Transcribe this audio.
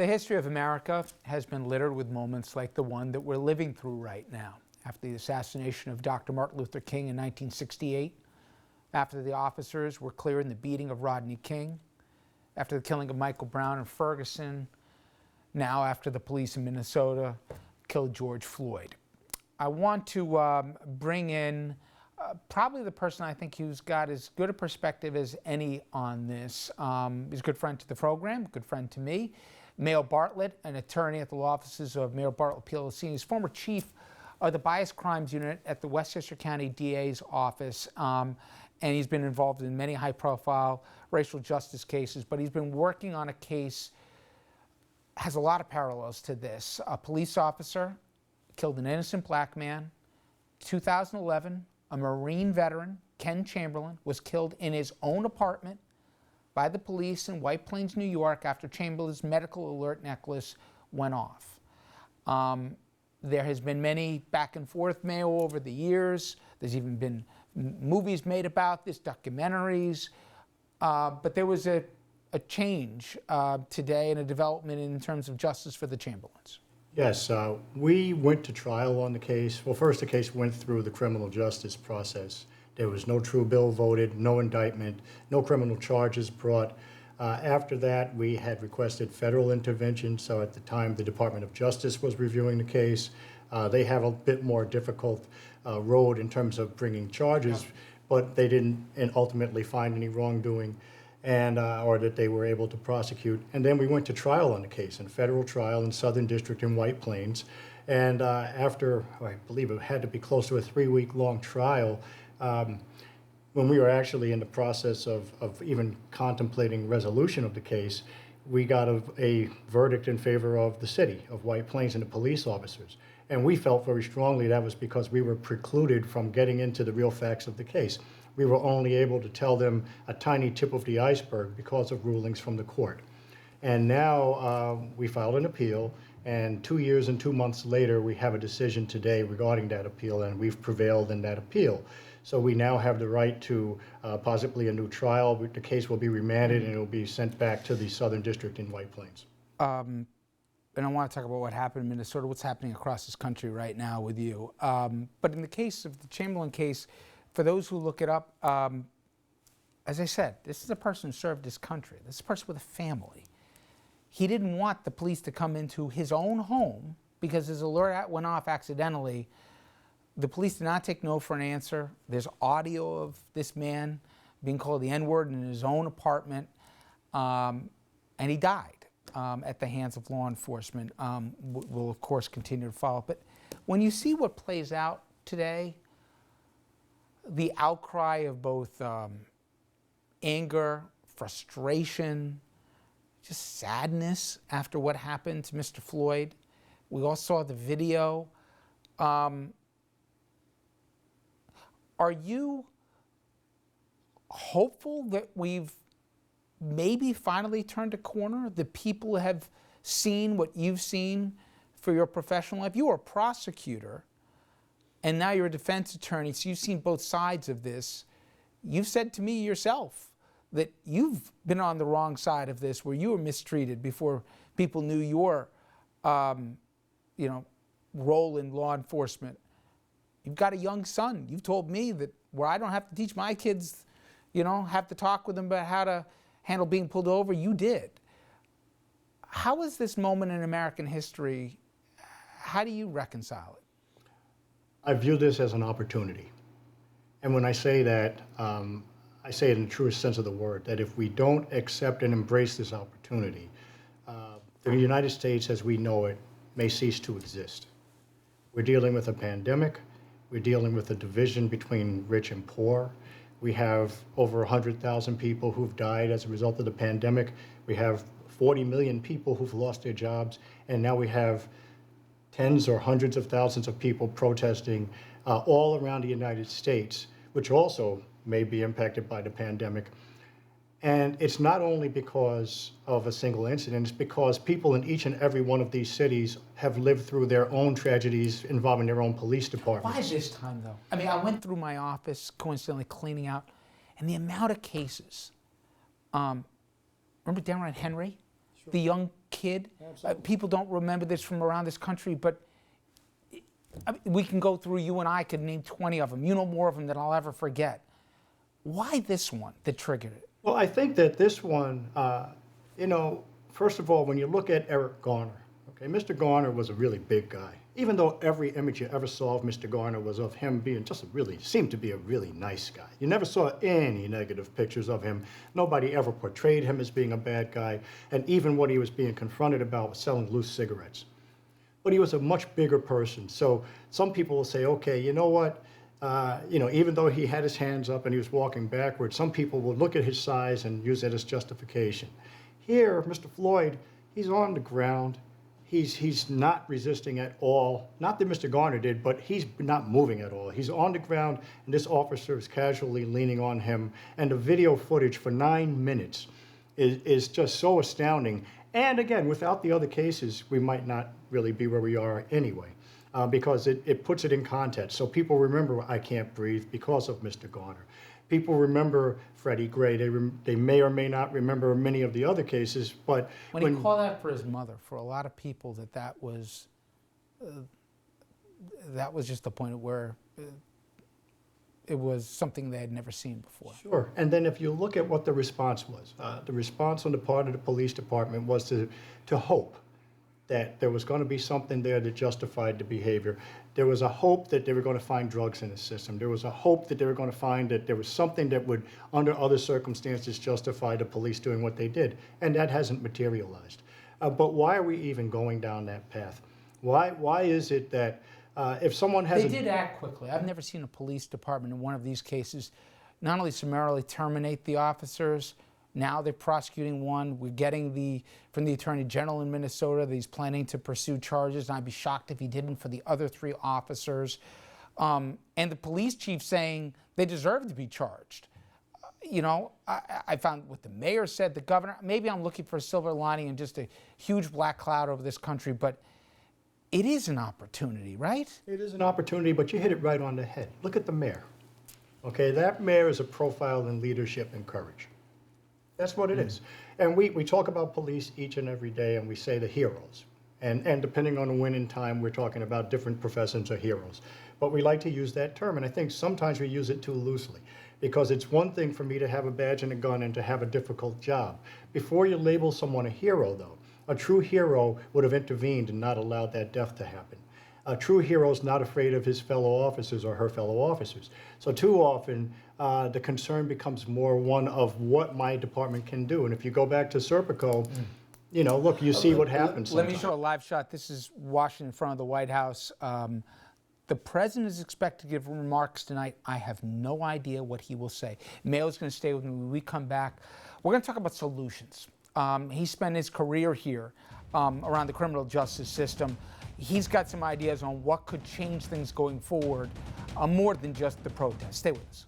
The history of America has been littered with moments like the one that we're living through right now. After the assassination of Dr. Martin Luther King in 1968, after the officers were cleared in the beating of Rodney King, after the killing of Michael Brown in Ferguson, now after the police in Minnesota killed George Floyd. I want to bring in probably the person I think who's got as good a perspective as any on this. He's a good friend to the program, good friend to me. Mayo Bartlett, an attorney at the law offices of Mayo Bartlett PLLC. He's former chief of the Bias Crimes Unit at the Westchester County DA's office. And he's been involved in many high-profile racial justice cases, but he's been working on a case has a lot of parallels to this. A police officer killed an innocent black man. 2011, a Marine veteran, Ken Chamberlain, was killed in his own apartment by the police in White Plains, New York, after Chamberlain's medical alert necklace went off. There has been many back and forth, Mayo, over the years. There's even been movies made about this, documentaries. But there was a change today and a development in terms of justice for the Chamberlains. Yes, we went to trial on the case. Well, first the case went through the criminal justice process. There was no true bill voted, no indictment, no criminal charges brought. After that, we had requested federal intervention. So at the time, the Department of Justice was reviewing the case. They have a bit more difficult road in terms of bringing charges, but they didn't ultimately find any wrongdoing and or that they were able to prosecute. And then we went to trial on the case, in federal trial in Southern District in White Plains. And after, I believe it had to be close to a 3-week-long trial, when we were actually in the process of even contemplating resolution of the case, we got a verdict in favor of the city of White Plains and the police officers. And we felt very strongly that was because we were precluded from getting into the real facts of the case. We were only able to tell them a tiny tip of the iceberg because of rulings from the court. And now we filed an appeal, and 2 years and 2 months later, we have a decision today regarding that appeal, and we've prevailed in that appeal. So we now have the right to possibly a new trial. The case will be remanded, and it will be sent back to the Southern District in White Plains. And I want to talk about what happened in Minnesota, what's happening across this country right now with you. But in the case of the Chamberlain case, for those who look it up, as I said, this is a person who served his country. This is a person with a family. He didn't want the police to come into his own home because his alert went off accidentally. The police did not take no for an answer. There's audio of this man being called the N-word in his own apartment, and he died at the hands of law enforcement. We'll, of course, continue to follow. But when you see what plays out today, the outcry of both anger, frustration, just sadness after what happened to Mr. Floyd. We all saw the video. Are you hopeful that we've maybe finally turned a corner? The people have seen what you've seen for your professional life. You were a prosecutor, and now you're a defense attorney, so you've seen both sides of this. You've said to me yourself that you've been on the wrong side of this, where you were mistreated before people knew your role in law enforcement. You've got a young son. You've told me that where I don't have to teach my kids, have to talk with them about how to handle being pulled over, you did. How is this moment in American history, how do you reconcile it? I view this as an opportunity. And when I say that, I say it in the truest sense of the word, that if we don't accept and embrace this opportunity, the United States as we know it may cease to exist. We're dealing with a pandemic. We're dealing with a division between rich and poor. We have over 100,000 people who've died as a result of the pandemic. We have 40 million people who've lost their jobs. And now we have tens or hundreds of thousands of people protesting all around the United States, which also may be impacted by the pandemic. And it's not only because of a single incident, it's because people in each and every one of these cities have lived through their own tragedies involving their own police departments. Why this time, though? I mean, I went through my office, coincidentally cleaning out, and the amount of cases. Remember Darren Henry? Sure. The young kid. Absolutely. People don't remember this from around this country, but I mean, we can go through, you and I could name 20 of them. You know more of them than I'll ever forget. Why this one that triggered it? Well, I think that this one, first of all, when you look at Eric Garner, okay, Mr. Garner was a really big guy. Even though every image you ever saw of Mr. Garner was of him being seemed to be a really nice guy. You never saw any negative pictures of him. Nobody ever portrayed him as being a bad guy. And even what he was being confronted about was selling loose cigarettes. But he was a much bigger person. So some people will say, okay, you know what? Even though he had his hands up and he was walking backwards, some people will look at his size and use that as justification. Here, Mr. Floyd, he's on the ground. He's not resisting at all. Not that Mr. Garner did, but he's not moving at all. He's on the ground, and this officer is casually leaning on him. And the video footage for 9 minutes is just so astounding. And again, without the other cases, we might not really be where we are anyway, because it puts it in context. So people remember I Can't Breathe because of Mr. Garner. People remember Freddie Gray. They may or may not remember many of the other cases, but when he called out for his mother, for a lot of people, that was just the point where it was something they had never seen before. Sure. And then if you look at what the response was, the response on the part of the police department was to hope that there was going to be something there that justified the behavior. There was a hope that they were going to find drugs in the system. There was a hope that they were going to find that there was something that would, under other circumstances, justify the police doing what they did. And that hasn't materialized. But why are we even going down that path? Why is it that if someone has... They did act quickly. I've never seen a police department in one of these cases not only summarily terminate the officers. Now they're prosecuting one. We're getting from the Attorney General in Minnesota that he's planning to pursue charges, and I'd be shocked if he didn't for the other 3 officers. And the police chief saying they deserve to be charged. I found what the mayor said, the governor. Maybe I'm looking for a silver lining and just a huge black cloud over this country, but it is an opportunity, right? It is an opportunity, but you hit it right on the head. Look at the mayor. Okay, that mayor is a profile in leadership and courage. That's what it is. And we talk about police each and every day, and we say the heroes. And depending on when in time, we're talking about different professions or heroes. But we like to use that term, and I think sometimes we use it too loosely, because it's one thing for me to have a badge and a gun and to have a difficult job. Before you label someone a hero, though, a true hero would have intervened and not allowed that death to happen. A true hero is not afraid of his fellow officers or her fellow officers. So too often, the concern becomes more one of what my department can do. And if you go back to Serpico, look, you see what happens. Let me show a live shot. This is Washington in front of the White House. The president is expected to give remarks tonight. I have no idea what he will say. Mayo's going to stay with me when we come back. We're going to talk about solutions. He spent his career here around the criminal justice system. He's got some ideas on what could change things going forward, more than just the protest. Stay with us.